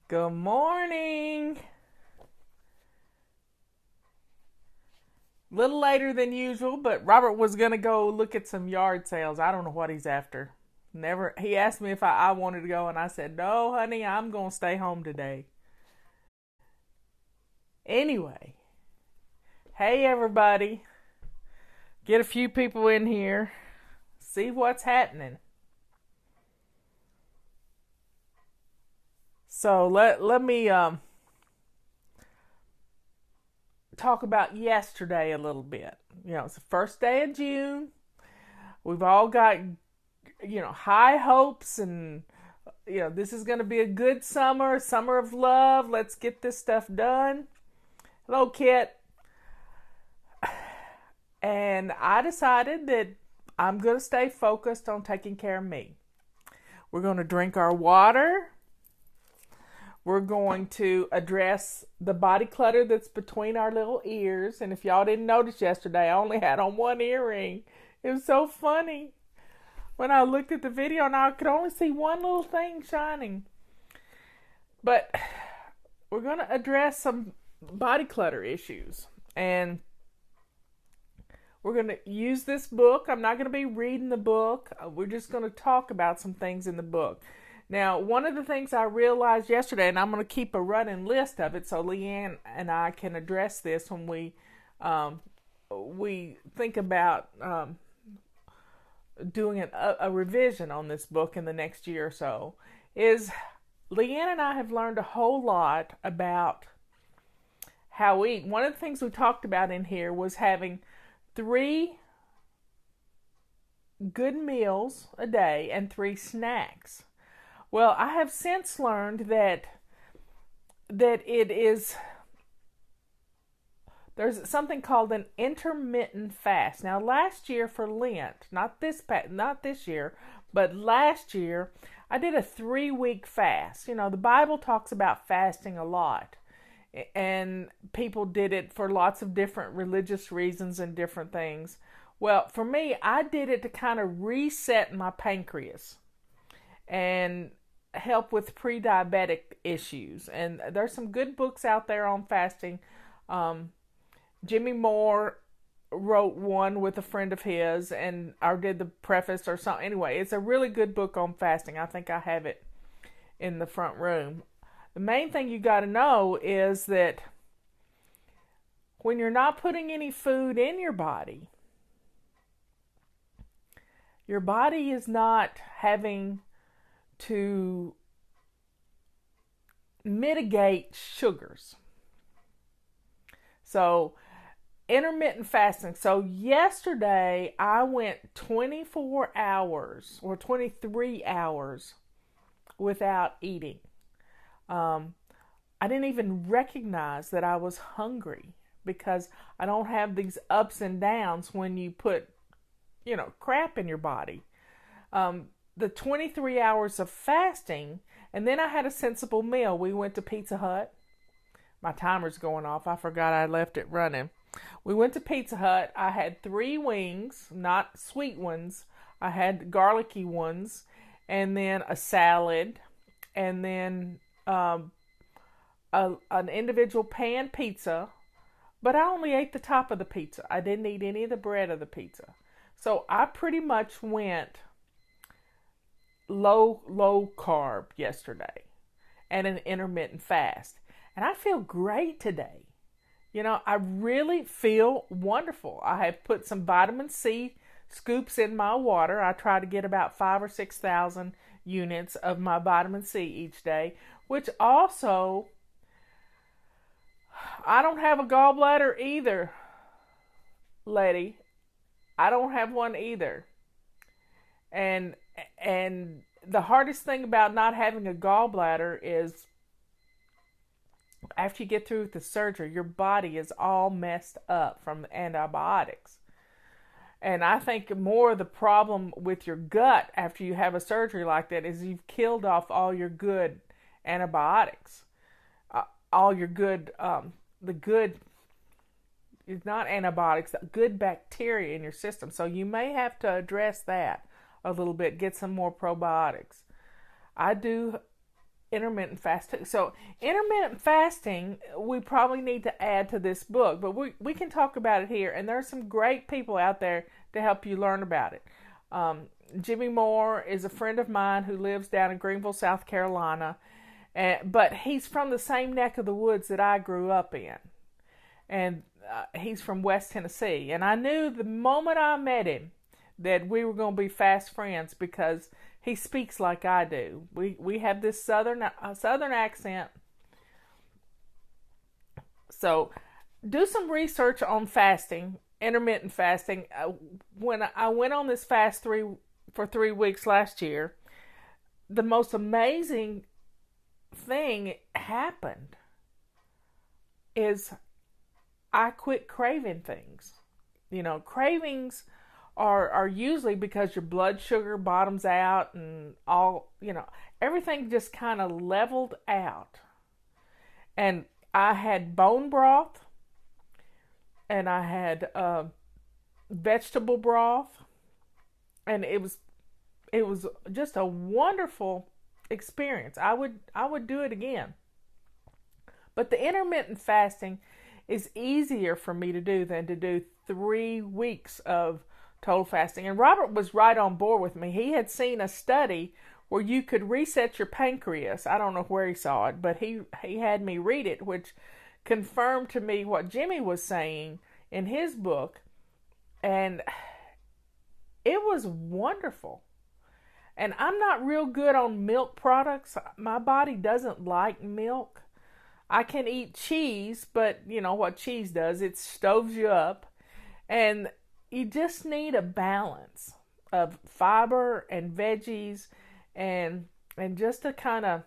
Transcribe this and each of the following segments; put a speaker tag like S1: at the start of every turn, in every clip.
S1: Good morning. Little later than usual, but Robert was going to go look at some yard sales. I don't know what he's after. Never. He asked me if I wanted to go, and I said, "No, honey, I'm going to stay home today." Anyway, hey everybody. Get a few people in here. See what's happening. So let me talk about yesterday a little bit. It's the first day of June. We've all got high hopes, and this is going to be a good summer, summer of love. Let's get this stuff done. Hello, Kit. And I decided that I'm going to stay focused on taking care of me. We're going to drink our water. We're going to address the body clutter that's between our little ears. And if y'all didn't notice yesterday, I only had on one earring. It was so funny. When I looked at the video, and I could only see one little thing shining. But we're going to address some body clutter issues. And we're going to use this book. I'm not going to be reading the book. We're just going to talk about some things in the book. Now, one of the things I realized yesterday, and I'm going to keep a running list of it so Leanne and I can address this when we think about doing a revision on this book in the next year or so, is Leanne and I have learned a whole lot about how we eat. One of the things we talked about in here was having 3 good meals a day and 3 snacks. Well, I have since learned that there's something called an intermittent fast. Now, last year for Lent, not this year, but last year, I did a 3-week fast. The Bible talks about fasting a lot, and people did it for lots of different religious reasons and different things. Well, for me, I did it to kind of reset my pancreas and help with pre-diabetic issues. And there's some good books out there on fasting. Jimmy Moore wrote one with a friend of his, and I did the preface or something. Anyway, it's a really good book on fasting. I think I have it in the front room. The main thing you got to know is that when you're not putting any food in your body is not having to mitigate sugars. So, intermittent fasting. So, yesterday I went 24 hours or 23 hours without eating. I didn't even recognize that I was hungry because I don't have these ups and downs when you put, crap in your body. The 23 hours of fasting, and then I had a sensible meal. We went to Pizza Hut. My timer's going off. I forgot I left it running. We went to Pizza Hut. I had 3 wings, not sweet ones. I had garlicky ones, and then a salad, and then an individual pan pizza. But I only ate the top of the pizza. I didn't eat any of the bread of the pizza. So I pretty much went low carb yesterday and an intermittent fast. And I feel great today. I really feel wonderful. I have put some vitamin C scoops in my water. I try to get about 5,000 or 6,000 units of my vitamin C each day, which also, I don't have a gallbladder either, lady. I don't have one either. And the hardest thing about not having a gallbladder is after you get through with the surgery, your body is all messed up from the antibiotics. And I think more of the problem with your gut after you have a surgery like that is you've killed off all your good antibiotics. All your good, it's not antibiotics, the good bacteria in your system. So you may have to address that a little bit, get some more probiotics. I do intermittent fasting. So intermittent fasting, we probably need to add to this book, but we can talk about it here. And there are some great people out there to help you learn about it. Jimmy Moore is a friend of mine who lives down in Greenville, South Carolina, but he's from the same neck of the woods that I grew up in. And he's from West Tennessee. And I knew the moment I met him that we were going to be fast friends because he speaks like I do. We have this southern accent. So do some research on fasting, intermittent fasting. When I went on this fast for 3 weeks last year, the most amazing thing happened is I quit craving things. Cravings are usually because your blood sugar bottoms out and everything just kind of leveled out. And I had bone broth and I had vegetable broth, and it was just a wonderful experience. I would do it again. But the intermittent fasting is easier for me to do than to do 3 weeks of total fasting. And Robert was right on board with me. He had seen a study where you could reset your pancreas. I don't know where he saw it, but he had me read it, which confirmed to me what Jimmy was saying in his book. And it was wonderful. And I'm not real good on milk products. My body doesn't like milk. I can eat cheese, but you know what cheese does? It stoves you up. And you just need a balance of fiber and veggies and just to kind of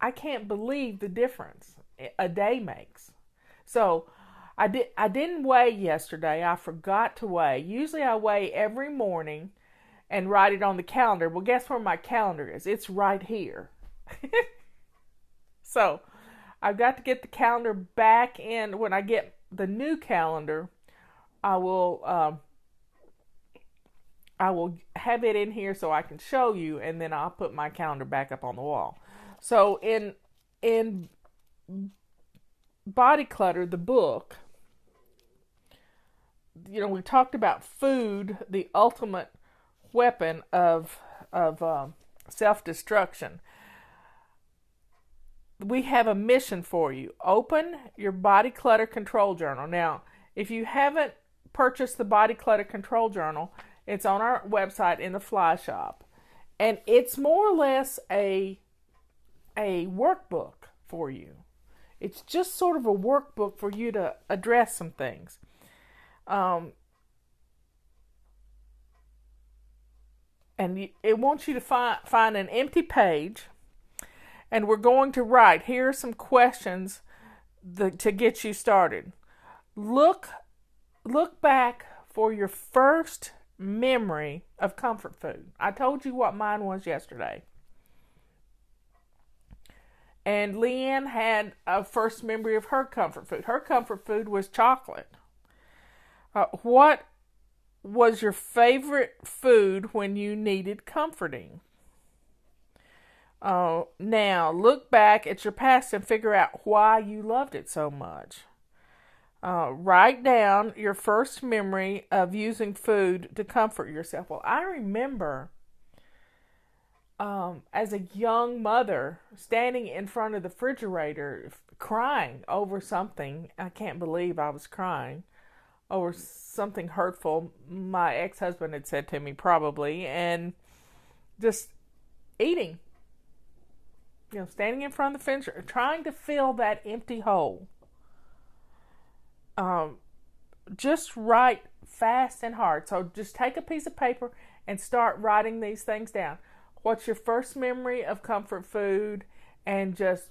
S1: I can't believe the difference a day makes. So I didn't weigh yesterday. I forgot to weigh. Usually I weigh every morning and write it on the calendar. Well, guess where my calendar is? It's right here. So I've got to get the calendar back in. When I get the new calendar, I will have it in here so I can show you, and then I'll put my calendar back up on the wall. So in Body Clutter, the book, we talked about food, the ultimate weapon of self-destruction. We have a mission for you. Open your Body Clutter Control Journal. Now, if you haven't purchased the Body Clutter Control Journal, it's on our website in the Fly Shop. And it's more or less a workbook for you. It's just sort of a workbook for you to address some things. And it wants you to find an empty page, and we're going to write. Here are some questions to get you started. Look back for your first memory of comfort food. I told you what mine was yesterday. And Leanne had a first memory of her comfort food. Her comfort food was chocolate. What was your favorite food when you needed comforting? Now, look back at your past and figure out why you loved it so much. Write down your first memory of using food to comfort yourself. Well, I remember as a young mother standing in front of the refrigerator crying over something. I can't believe I was crying over something hurtful my ex-husband had said to me probably, and just eating. Standing in front of the refrigerator, trying to fill that empty hole. Just write fast and hard. So just take a piece of paper and start writing these things down. What's your first memory of comfort food? And just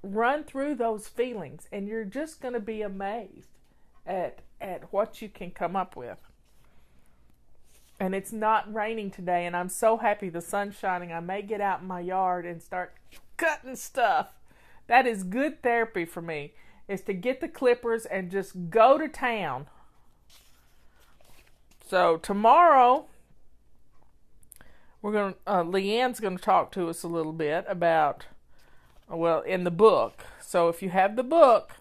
S1: run through those feelings, and you're just going to be amazed at what you can come up with. And it's not raining today, and I'm so happy the sun's shining. I may get out in my yard and start cutting stuff. That is good therapy for me, is to get the clippers and just go to town. So tomorrow, Leanne's going to talk to us a little bit about, well, in the book. So if you have the book,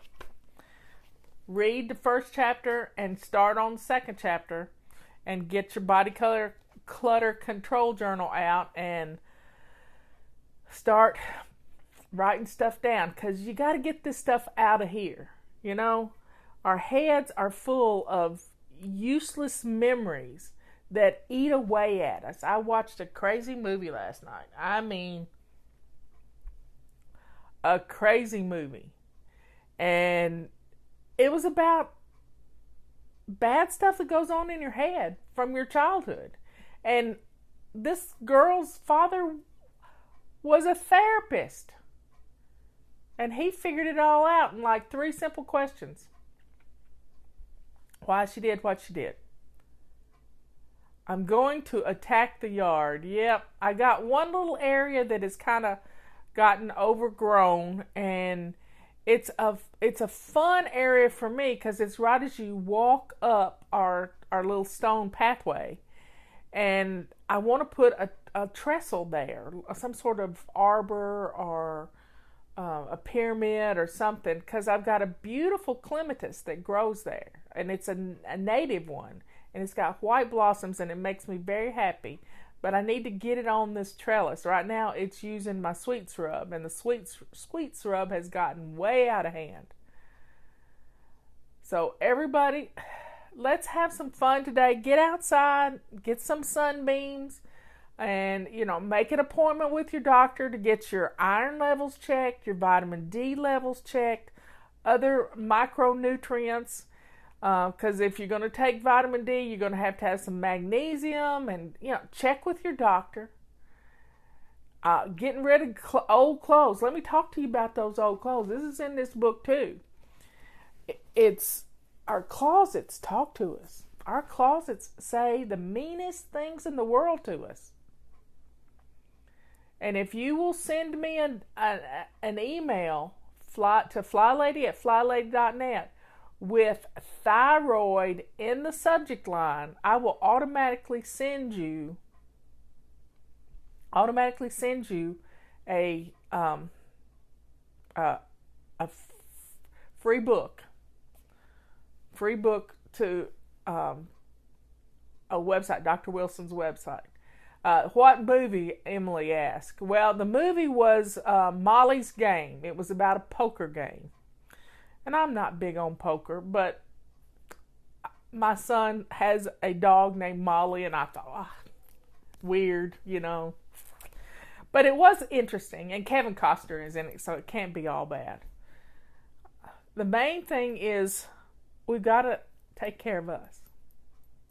S1: read the first chapter and start on the second chapter and get your body clutter control journal out and start writing stuff down, because you got to get this stuff out of here. You know, our heads are full of useless memories that eat away at us. I watched a crazy movie last night. I mean, a crazy movie. And it was about bad stuff that goes on in your head from your childhood. And this girl's father was a therapist. And he figured it all out in like 3 simple questions. Why she did what she did. I'm going to attack the yard. Yep, I got one little area that has kind of gotten overgrown, and it's a fun area for me because it's right as you walk up our little stone pathway, and I want to put a trestle there, some sort of arbor or a pyramid or something, because I've got a beautiful clematis that grows there, and it's a native one, and it's got white blossoms, and it makes me very happy. But I need to get it on this trellis. Right now it's using my sweet shrub, and the sweet shrub has gotten way out of hand. So everybody, let's have some fun today. Get outside, get some sunbeams, and, you know, make an appointment with your doctor to get your iron levels checked, your vitamin D levels checked, other micronutrients. Because if you're going to take vitamin D, you're going to have some magnesium, and, you know, check with your doctor. Getting rid of old clothes. Let me talk to you about those old clothes. This is in this book too. It's our closets talk to us. Our closets say the meanest things in the world to us. And if you will send me an email to flylady@flylady.net with thyroid in the subject line, I will automatically send you a free book to a website, Dr. Wilson's website. What movie, Emily asked? Well, the movie was Molly's Game. It was about a poker game. And I'm not big on poker, but my son has a dog named Molly, and I thought, weird, you know. But it was interesting, and Kevin Costner is in it, so it can't be all bad. The main thing is we've got to take care of us.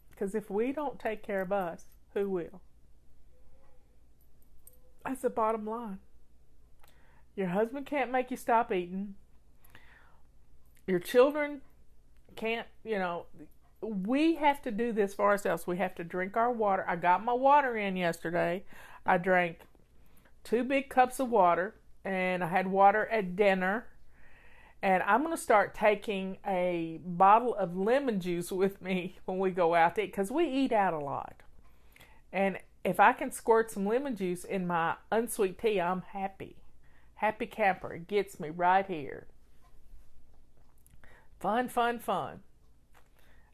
S1: Because if we don't take care of us, who will? That's the bottom line. Your husband can't make you stop eating. Your children can't, you know, we have to do this for ourselves. We have to drink our water. I got my water in yesterday. I drank 2 big cups of water, and I had water at dinner. And I'm going to start taking a bottle of lemon juice with me when we go out to eat, because we eat out a lot. And if I can squirt some lemon juice in my unsweet tea, I'm happy. Happy camper. It gets me right here. Fun, fun, fun.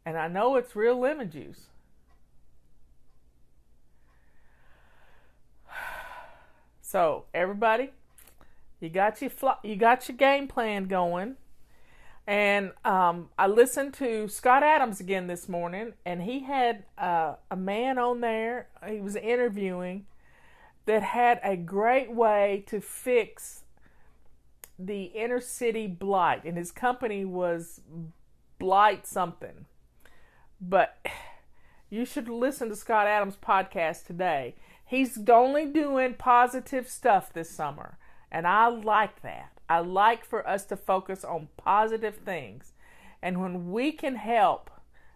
S1: And I know it's real lemon juice. So, everybody, you got your game plan going. And I listened to Scott Adams again this morning, and he had a man on there he was interviewing that had a great way to fix the inner city blight, and his company was Blight something. But you should listen to Scott Adams' podcast today. He's only doing positive stuff this summer, and I like that. I like for us to focus on positive things. And when we can help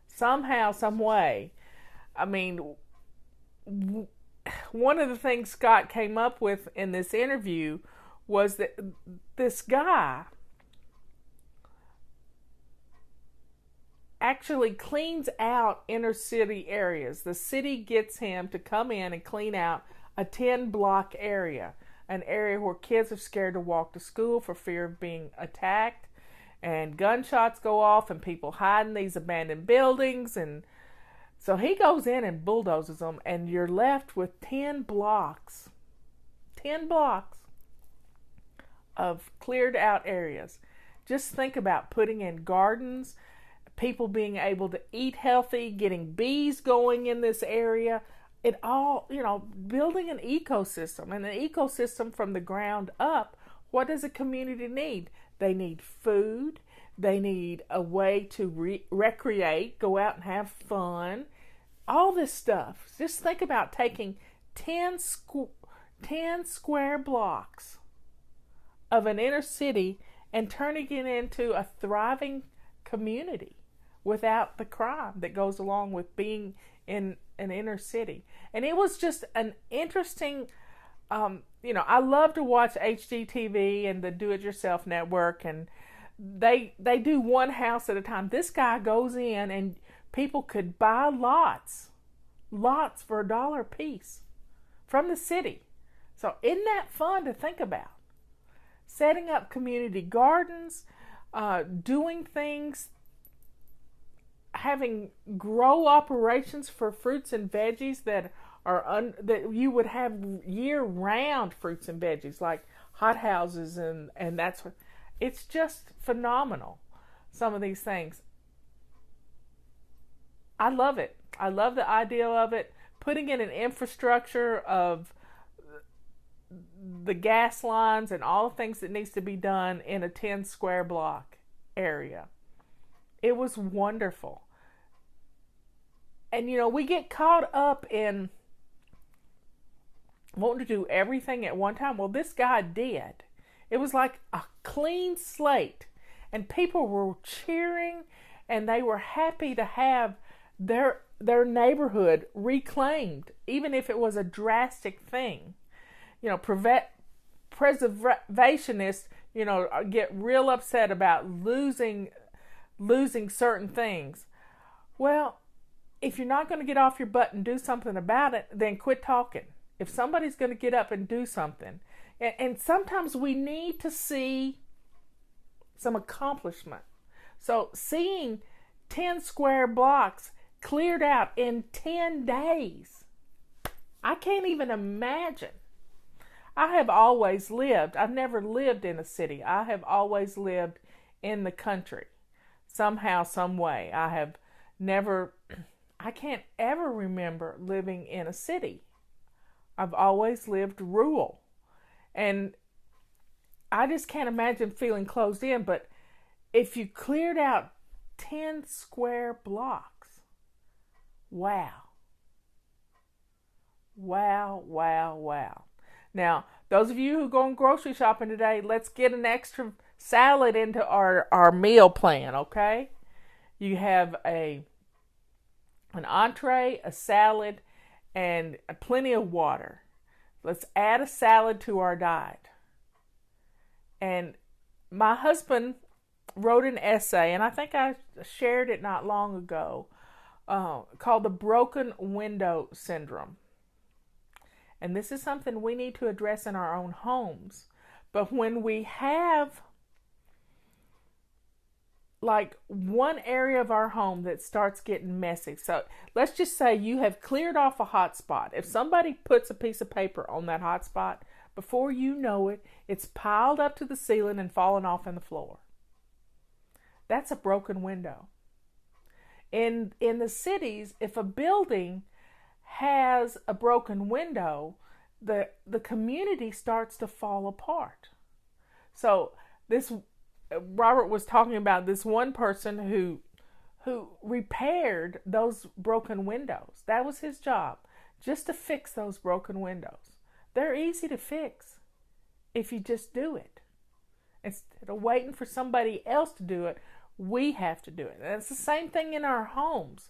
S1: somehow, some way, I mean, one of the things Scott came up with in this interview was that this guy actually cleans out inner city areas. The city gets him to come in and clean out a 10-block area, an area where kids are scared to walk to school for fear of being attacked, and gunshots go off and people hide in these abandoned buildings. And so he goes in and bulldozes them, and you're left with 10 blocks of cleared out areas. Just think about putting in gardens, people being able to eat healthy, getting bees going in this area. It all, building an ecosystem, and an ecosystem from the ground up. What does a community need? They need food. They need a way to recreate, go out and have fun. All this stuff. Just think about taking 10 square blocks of an inner city and turning it into a thriving community without the crime that goes along with being in an inner city. And it was just an interesting, I love to watch HGTV and the Do-It-Yourself Network, and they do one house at a time. This guy goes in and people could buy lots for $1 a piece from the city. So isn't that fun to think about? Setting up community gardens, doing things, having grow operations for fruits and veggies that that you would have year-round fruits and veggies, like hot houses, and that's what. It's just phenomenal, some of these things. I love it. I love the idea of it. Putting in an infrastructure of the gas lines and all the things that needs to be done in a 10 square block area. It was wonderful. And we get caught up in wanting to do everything at one time. Well, this guy did. It was like a clean slate, and people were cheering, and they were happy to have their neighborhood reclaimed, even if it was a drastic thing. Preservationists, get real upset about losing certain things. Well, if you're not going to get off your butt and do something about it, then quit talking. If somebody's going to get up and do something, and sometimes we need to see some accomplishment. So seeing 10 square blocks cleared out in 10 days, I can't even imagine. I've never lived in a city. I have always lived in the country, somehow, some way. I can't ever remember living in a city. I've always lived rural. And I just can't imagine feeling closed in. But if you cleared out 10 square blocks, wow. Wow, wow, wow. Now, those of you who are going grocery shopping today, let's get an extra salad into our meal plan, okay? You have an entree, a salad, and plenty of water. Let's add a salad to our diet. And my husband wrote an essay, and I think I shared it not long ago, called The Broken Window Syndrome. And this is something we need to address in our own homes. But when we have like one area of our home that starts getting messy. So let's just say you have cleared off a hot spot. If somebody puts a piece of paper on that hot spot, before you know it, it's piled up to the ceiling and fallen off in the floor. That's a broken window. In the cities, if a building has a broken window, the community starts to fall apart. So Robert was talking about this one person who repaired those broken windows. That was his job, just to fix those broken windows. They're easy to fix if you just do it. Instead of waiting for somebody else to do it, we have to do it. And it's the same thing in our homes.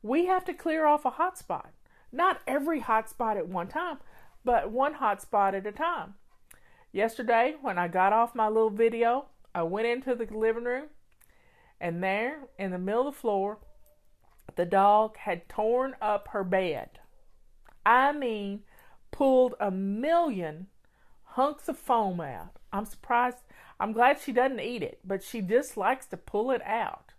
S1: We have to clear off a hot spot. Not every hot spot at one time, but one hot spot at a time. Yesterday, when I got off my little video, I went into the living room And there, in the middle of the floor, the dog had torn up her bed. I mean, pulled a million hunks of foam out. I'm surprised. I'm glad she doesn't eat it, but she just likes to pull it out.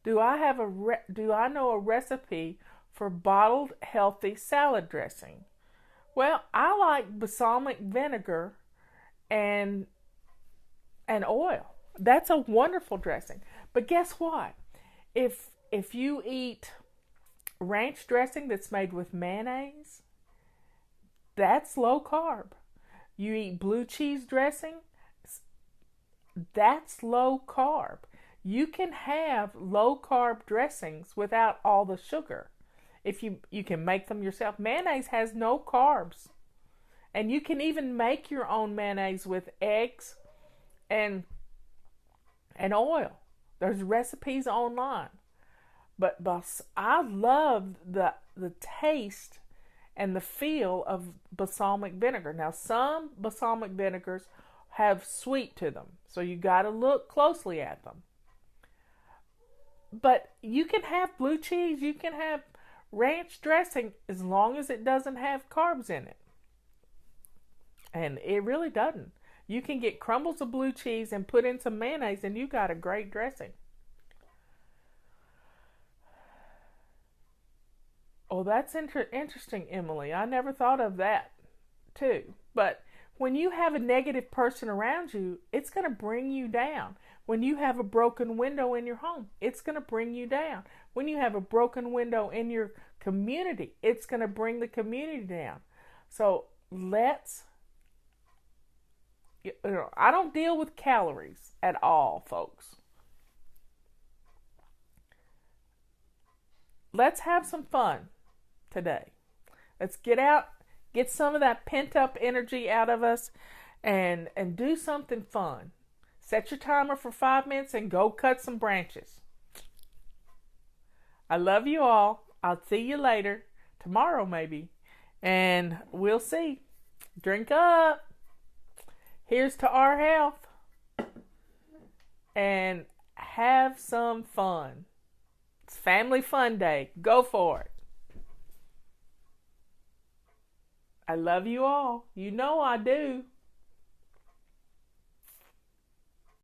S1: Do I know a recipe for bottled healthy salad dressing? Well, I like balsamic vinegar and oil. That's a wonderful dressing. But guess what? If you eat ranch dressing that's made with mayonnaise, that's low carb. You eat blue cheese dressing, that's low carb. You can have low carb dressings without all the sugar. If you can make them yourself. Mayonnaise has no carbs. And you can even make your own mayonnaise with eggs and oil. There's recipes online. But I love the taste and the feel of balsamic vinegar. Now, some balsamic vinegars have sweet to them, so you got to look closely at them. But you can have blue cheese, you can have ranch dressing as long as it doesn't have carbs in it. And it really doesn't. You can get crumbles of blue cheese and put in some mayonnaise and you got a great dressing. Oh, that's interesting, Emily. I never thought of that too. But when you have a negative person around you, it's going to bring you down. When you have a broken window in your home, it's going to bring you down. When you have a broken window in your community, it's going to bring the community down. So let's, I don't deal with calories at all, folks. Let's have some fun today. Let's get out, get some of that pent up energy out of us and do something fun. Set your timer for 5 minutes and go cut some branches. I love you all. I'll see you later, tomorrow maybe, and we'll see. Drink up. Here's to our health. And have some fun. It's Family Fun Day. Go for it. I love you all. You know I do.